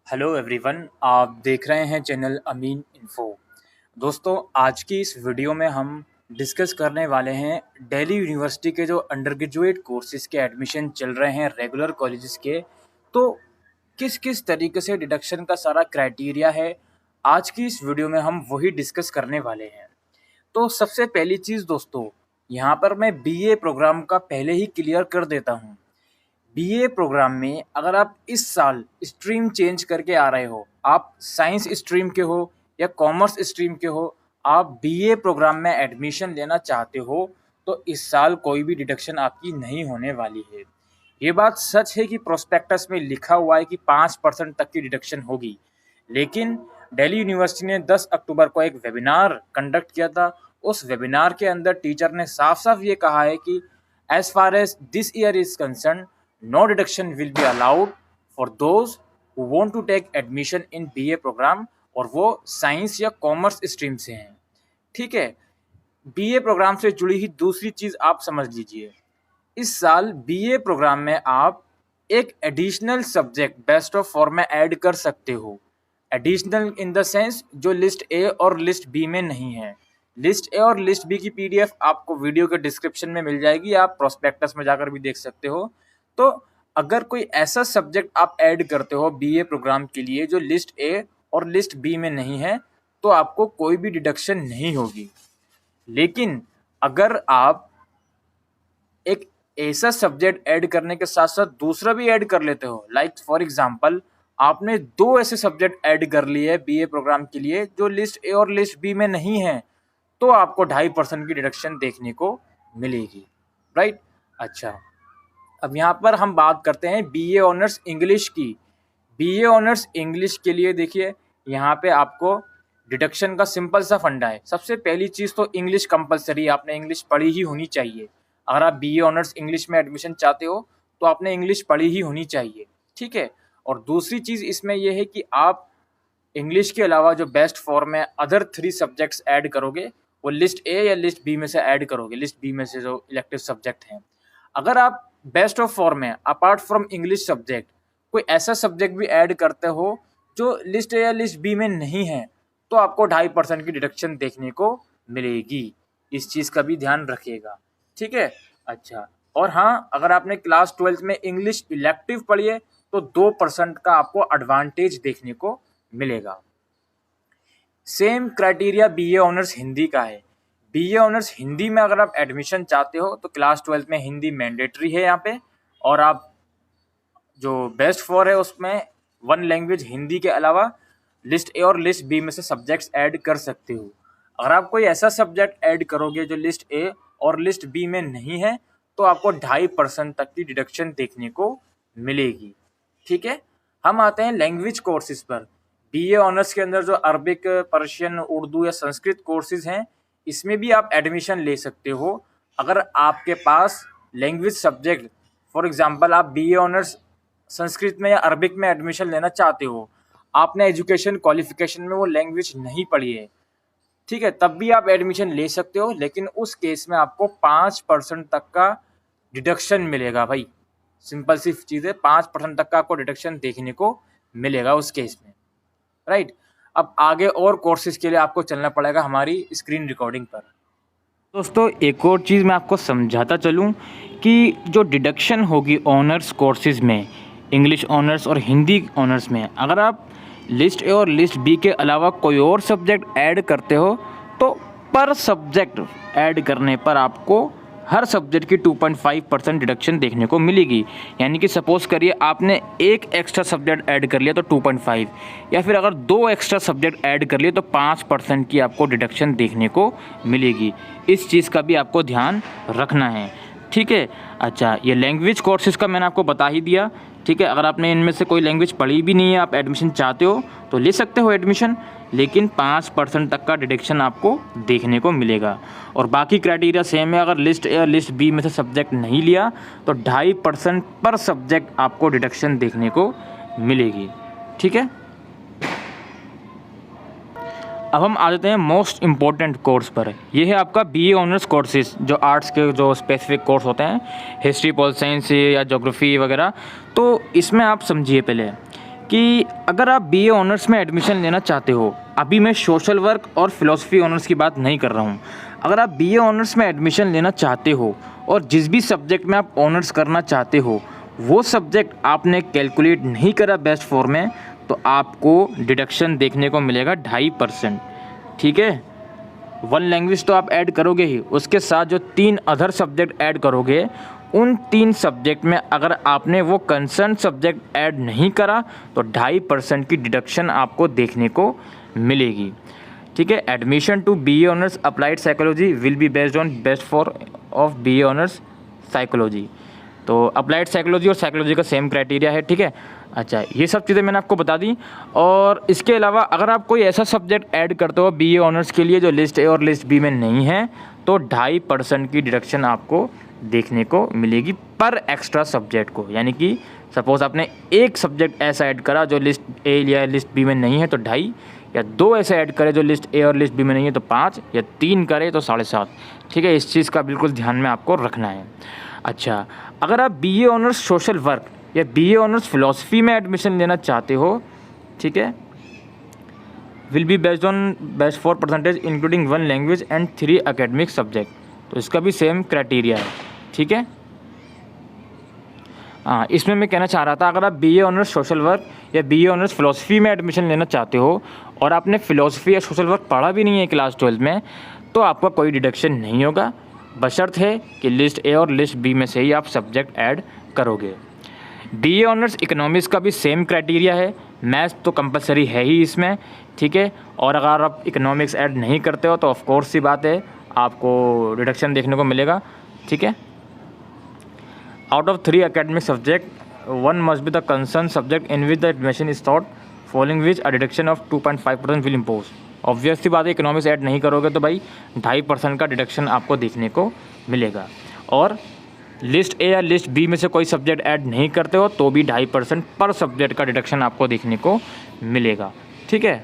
Hello everyone, आप देख रहे हैं चैनल अमीन इन्फो। दोस्तों, आज की इस वीडियो में हम डिस्कस करने वाले हैं दिल्ली यूनिवर्सिटी के जो अंडर ग्रेजुएट कोर्सेज़ के एडमिशन चल रहे हैं रेगुलर कॉलेजेस के। तो किस किस तरीके से डिडक्शन का सारा क्राइटेरिया है, आज की इस वीडियो में हम वही डिस्कस करने वाले हैं। तो सबसे पहली चीज़ दोस्तों, यहाँ पर मैं बीए प्रोग्राम का पहले ही क्लियर कर देता हूँ। बीए प्रोग्राम में अगर आप इस साल स्ट्रीम चेंज करके आ रहे हो, आप साइंस स्ट्रीम के हो या कॉमर्स स्ट्रीम के हो, आप बीए प्रोग्राम में एडमिशन लेना चाहते हो, तो इस साल कोई भी डिडक्शन आपकी नहीं होने वाली है। ये बात सच है कि प्रोस्पेक्टस में लिखा हुआ है कि 5% तक की डिडक्शन होगी, लेकिन दिल्ली यूनिवर्सिटी ने 10 अक्टूबर को एक वेबिनार कंडक्ट किया था। उस वेबिनार के अंदर टीचर ने साफ साफ ये कहा है कि as far as this year is concern, no deduction will be allowed for those who want to take admission in BA program और वो साइंस या कॉमर्स स्ट्रीम से हैं। ठीक है, बीए प्रोग्राम से जुड़ी ही दूसरी चीज़ आप समझ लीजिए। इस साल बीए प्रोग्राम में आप एक एडिशनल सब्जेक्ट बेस्ट ऑफ 4 में ऐड कर सकते हो। एडिशनल इन द सेंस जो लिस्ट ए और लिस्ट बी में नहीं है। लिस्ट ए और लिस्ट बी की पीडीएफ आपको वीडियो के डिस्क्रिप्शन में मिल जाएगी, आप प्रोस्पेक्टस में जाकर भी देख सकते हो। तो अगर कोई ऐसा सब्जेक्ट आप ऐड करते हो बीए प्रोग्राम के लिए जो लिस्ट ए और लिस्ट बी में नहीं है, तो आपको कोई भी डिडक्शन नहीं होगी। लेकिन अगर आप एक ऐसा सब्जेक्ट ऐड करने के साथ साथ दूसरा भी ऐड कर लेते हो, लाइक फॉर एग्जांपल आपने 2 ऐसे सब्जेक्ट ऐड कर लिए बीए प्रोग्राम के लिए जो लिस्ट ए और लिस्ट बी में नहीं है, तो आपको 2.5% की डिडक्शन देखने को मिलेगी। राइट? अच्छा, अब यहाँ पर हम बात करते हैं बीए ऑनर्स इंग्लिश की। बीए ऑनर्स इंग्लिश के लिए देखिए, यहाँ पे आपको डिडक्शन का सिंपल सा फंडा है। सबसे पहली चीज़ तो इंग्लिश कंपलसरी, आपने इंग्लिश पढ़ी ही होनी चाहिए। अगर आप बीए ऑनर्स इंग्लिश में एडमिशन चाहते हो तो आपने इंग्लिश पढ़ी ही होनी चाहिए। ठीक है, और दूसरी चीज़ इसमें यह है कि आप इंग्लिश के अलावा जो बेस्ट फॉर्म में अदर 3 सब्जेक्ट्स ऐड करोगे, वो लिस्ट ए या लिस्ट बी में से ऐड करोगे, लिस्ट बी में से जो इलेक्टिव सब्जेक्ट हैं। अगर आप बेस्ट ऑफ 4 में अपार्ट फ्रॉम इंग्लिश सब्जेक्ट कोई ऐसा सब्जेक्ट भी ऐड करते हो जो लिस्ट ए या लिस्ट बी में नहीं है, तो आपको 2.5% की डिडक्शन देखने को मिलेगी। इस चीज़ का भी ध्यान रखिएगा। ठीक है, अच्छा, और हाँ, अगर आपने क्लास 12 में इंग्लिश इलेक्टिव पढ़ी है तो 2% का आपको एडवांटेज देखने को मिलेगा। Same criteria BA honours Hindi का है। बीए ऑनर्स हिंदी में अगर आप एडमिशन चाहते हो तो क्लास 12 में हिंदी मैंडेटरी है यहाँ पे, और आप जो बेस्ट 4 है उसमें 1 लैंग्वेज हिंदी के अलावा लिस्ट ए और लिस्ट बी में से सब्जेक्ट्स ऐड कर सकते हो। अगर आप कोई ऐसा सब्जेक्ट ऐड करोगे जो लिस्ट ए और लिस्ट बी में नहीं है, तो आपको 2.5% तक की डिडक्शन देखने को मिलेगी। ठीक है, हम आते हैं लैंग्वेज कोर्सेज पर। बीए ऑनर्स के अंदर जो अरबिक, पर्शियन, उर्दू या संस्कृत कोर्सेज हैं, इसमें भी आप एडमिशन ले सकते हो। अगर आपके पास लैंग्वेज सब्जेक्ट, फॉर एग्जांपल आप बीए ऑनर्स संस्कृत में या अरबिक में एडमिशन लेना चाहते हो, आपने एजुकेशन क्वालिफिकेशन में वो लैंग्वेज नहीं पढ़ी है, ठीक है, तब भी आप एडमिशन ले सकते हो, लेकिन उस केस में आपको 5% तक का डिडक्शन मिलेगा। भाई सिंपल सी चीज़ है, 5% तक का आपको डिडक्शन देखने को मिलेगा उस केस में। राइट, अब आगे और कोर्सेज के लिए आपको चलना पड़ेगा हमारी स्क्रीन रिकॉर्डिंग पर। दोस्तों, एक और चीज़ मैं आपको समझाता चलूं कि जो डिडक्शन होगी ऑनर्स कोर्सेज में, इंग्लिश ऑनर्स और हिंदी ऑनर्स में, अगर आप लिस्ट ए और लिस्ट बी के अलावा कोई और सब्जेक्ट ऐड करते हो, तो पर सब्जेक्ट ऐड करने पर आपको हर सब्जेक्ट की 2.5% डिडक्शन देखने को मिलेगी। यानी कि सपोज करिए आपने एक एक्स्ट्रा सब्जेक्ट ऐड कर लिया तो 2.5, या फिर अगर 2 एक्स्ट्रा सब्जेक्ट ऐड कर लिए तो 5% की आपको डिडक्शन देखने को मिलेगी। इस चीज़ का भी आपको ध्यान रखना है। ठीक है, अच्छा, ये लैंग्वेज कोर्सेज का मैंने आपको बता ही दिया। ठीक है, अगर आपने इनमें से कोई लैंग्वेज पढ़ी भी नहीं है, आप एडमिशन चाहते हो तो ले सकते हो एडमिशन, लेकिन 5% तक का डिडक्शन आपको देखने को मिलेगा। और बाकी क्राइटेरिया सेम है। अगर लिस्ट ए और लिस्ट बी में से सब्जेक्ट नहीं लिया तो 2.5% पर सब्जेक्ट आपको डिडक्शन देखने को मिलेगी। ठीक है, अब हम आ जाते हैं मोस्ट इम्पॉर्टेंट कोर्स पर। ये है आपका बीए ऑनर्स कोर्सेज, जो आर्ट्स के जो स्पेसिफिक कोर्स होते हैं, हिस्ट्री, पॉल साइंस या ज्योग्राफी वगैरह। तो इसमें आप समझिए पहले कि अगर आप बीए ऑनर्स में एडमिशन लेना चाहते हो, अभी मैं सोशल वर्क और फिलॉसफी ऑनर्स की बात नहीं कर रहा हूँ, अगर आप बीए ऑनर्स में एडमिशन लेना चाहते हो और जिस भी सब्जेक्ट में आप ऑनर्स करना चाहते हो वो सब्जेक्ट आपने कैलकुलेट नहीं करा बेस्ट 4 में, तो आपको डिडक्शन देखने को मिलेगा 2.5%। ठीक है, 1 लैंग्वेज तो आप ऐड करोगे ही, उसके साथ जो 3 अदर सब्जेक्ट ऐड करोगे, उन 3 सब्जेक्ट में अगर आपने वो कंसर्न सब्जेक्ट ऐड नहीं करा तो 2.5% की डिडक्शन आपको देखने को मिलेगी। ठीक है, admission to BA honours applied psychology will be based on best 4 of BA honours psychology. तो अप्लाइड साइकोलॉजी और साइकोलॉजी का सेम क्राइटेरिया है। ठीक है, अच्छा, ये सब चीज़ें मैंने आपको बता दी। और इसके अलावा अगर आप कोई ऐसा सब्जेक्ट ऐड करते हो बीए ऑनर्स के लिए जो लिस्ट ए और लिस्ट बी में नहीं है, तो 2.5% की डिडक्शन आपको देखने को मिलेगी पर एक्स्ट्रा सब्जेक्ट को। यानी कि सपोज़ आपने एक सब्जेक्ट ऐसा ऐड करा जो लिस्ट ए या लिस्ट बी में नहीं है तो 2.5, या 2 ऐसे ऐड करे जो लिस्ट ए और लिस्ट बी में नहीं है तो 5, या 3 करे तो 7.5। ठीक है, इस चीज़ का बिल्कुल ध्यान में आपको रखना है। अच्छा, अगर आप बीए ऑनर्स सोशल वर्क या बीए ऑनर्स फिलॉसफी में एडमिशन लेना चाहते हो, ठीक है, will be based on best 4% including 1 language and 3 academic subject. तो इसका भी सेम क्राइटेरिया है। ठीक है, हाँ, इसमें मैं कहना चाह रहा था अगर आप बीए ऑनर्स सोशल वर्क या बीए ऑनर्स फिलॉसफी में एडमिशन लेना चाहते हो और आपने फिलॉसफी या सोशल वर्क पढ़ा भी नहीं है क्लास 12 में, तो आपका कोई डिडक्शन नहीं होगा, बशर्त है कि लिस्ट ए और लिस्ट बी में से ही आप सब्जेक्ट ऐड करोगे। बीए ऑनर्स इकोनॉमिक्स का भी सेम क्राइटेरिया है, मैथ्स तो कंपलसरी है ही इसमें। ठीक है, और अगर आप इकोनॉमिक्स ऐड नहीं करते हो तो ऑफ कोर्स सी बात है आपको डिडक्शन देखने को मिलेगा। ठीक है, out of 3 academic subject, 1 must be the concerned subject in which the admission is taught, following which a deduction of 2.5% will impose। Obvious सी बात है, इकोनॉमिक्स ऐड नहीं करोगे तो भाई 2.5% का डिडक्शन आपको देखने को मिलेगा। और लिस्ट ए या लिस्ट बी में से कोई सब्जेक्ट ऐड नहीं करते हो तो भी 2.5% पर सब्जेक्ट का डिडक्शन आपको देखने को मिलेगा। ठीक है,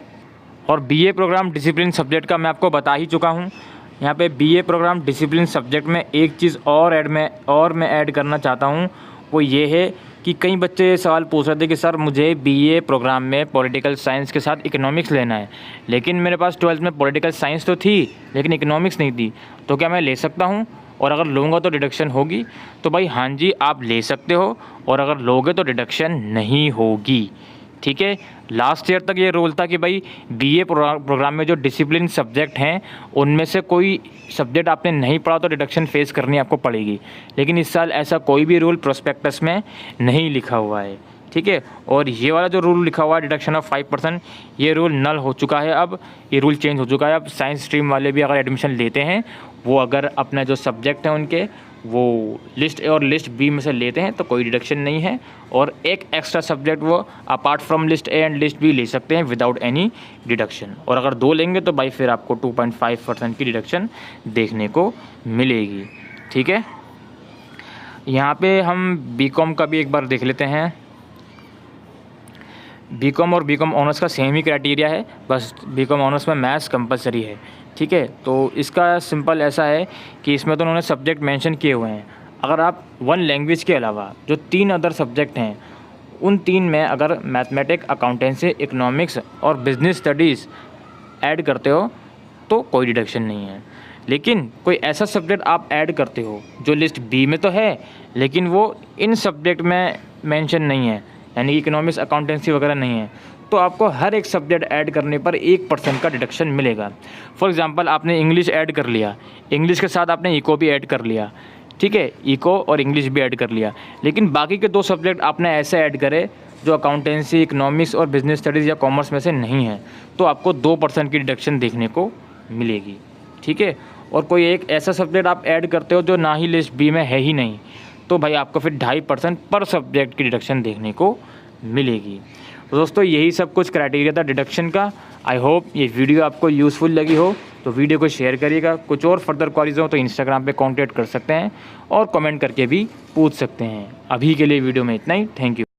और बीए प्रोग्राम डिसिप्लिन सब्जेक्ट का मैं आपको बता ही चुका हूँ। यहाँ पे बीए प्रोग्राम डिसिप्लिन सब्जेक्ट में एक चीज़ और मैं ऐड करना चाहता हूँ, वो ये है कि कई बच्चे ये सवाल पूछ रहे थे कि सर मुझे बीए प्रोग्राम में पॉलिटिकल साइंस के साथ इकोनॉमिक्स लेना है, लेकिन मेरे पास 12th में पॉलिटिकल साइंस तो थी लेकिन इकोनॉमिक्स नहीं थी, तो क्या मैं ले सकता हूँ? और अगर लूँगा तो डिडक्शन होगी? तो भाई हाँ जी, आप ले सकते हो, और अगर लोगे तो डिडक्शन नहीं होगी। ठीक है, लास्ट ईयर तक ये रूल था कि भाई बीए प्रोग्राम में जो डिसिप्लिन सब्जेक्ट हैं उनमें से कोई सब्जेक्ट आपने नहीं पढ़ा तो डिडक्शन फेस करनी आपको पड़ेगी, लेकिन इस साल ऐसा कोई भी रूल प्रोस्पेक्टस में नहीं लिखा हुआ है। ठीक है, और ये वाला जो रूल लिखा हुआ है डिडक्शन ऑफ 5%, ये रूल नल हो चुका है। अब ये रूल चेंज हो चुका है। अब साइंस स्ट्रीम वाले भी अगर एडमिशन लेते हैं, वो अगर अपना जो सब्जेक्ट हैं उनके वो लिस्ट ए और लिस्ट बी में से लेते हैं तो कोई डिडक्शन नहीं है, और एक एक्स्ट्रा सब्जेक्ट वो apart from list A and list B ले सकते हैं विदाउट एनी डिडक्शन। और अगर 2 लेंगे तो भाई फिर आपको 2.5% की डिडक्शन देखने को मिलेगी। ठीक है, यहाँ पे हम बीकॉम का भी एक बार देख लेते हैं। बीकॉम और बीकॉम ऑनर्स का सेम ही क्राइटेरिया है, बस बीकॉम ऑनर्स में मैथ्स कंपलसरी है। ठीक है, तो इसका सिंपल ऐसा है कि इसमें तो उन्होंने सब्जेक्ट मेंशन किए हुए हैं। अगर आप 1 लैंग्वेज के अलावा जो 3 अदर सब्जेक्ट हैं, उन 3 में अगर मैथमेटिक्स, अकाउंटेंसी, इकोनॉमिक्स और बिजनेस स्टडीज़ ऐड करते हो तो कोई डिडक्शन नहीं है। लेकिन कोई ऐसा सब्जेक्ट आप ऐड करते हो जो लिस्ट बी में तो है लेकिन वो इन सब्जेक्ट में मेंशन नहीं है, यानी इकोनॉमिक्स, अकाउंटेंसी वगैरह नहीं है, तो आपको हर एक सब्जेक्ट ऐड करने पर 1% का डिडक्शन मिलेगा। फॉर एग्जांपल आपने इंग्लिश ऐड कर लिया, इंग्लिश के साथ आपने इको भी ऐड कर लिया। ठीक है, इको और इंग्लिश भी ऐड कर लिया, लेकिन बाकी के 2 सब्जेक्ट आपने ऐसे ऐड करे जो अकाउंटेंसी, इकोनॉमिक्स और बिजनेस स्टडीज़ या कॉमर्स में से नहीं है, तो आपको 2% की डिडक्शन देखने को मिलेगी। ठीक है, और कोई एक ऐसा सब्जेक्ट आप ऐड करते हो जो ना ही लिस्ट बी में है ही नहीं, तो भाई आपको फिर 2.5% पर सब्जेक्ट की डिडक्शन देखने को मिलेगी। तो दोस्तों यही सब कुछ क्राइटेरिया था डिडक्शन का। आई होप ये वीडियो आपको यूज़फुल लगी हो, तो वीडियो को शेयर करिएगा। कुछ और फर्दर क्वारीज हो तो इंस्टाग्राम पे कांटेक्ट कर सकते हैं और कमेंट करके भी पूछ सकते हैं। अभी के लिए वीडियो में इतना ही। Thank you.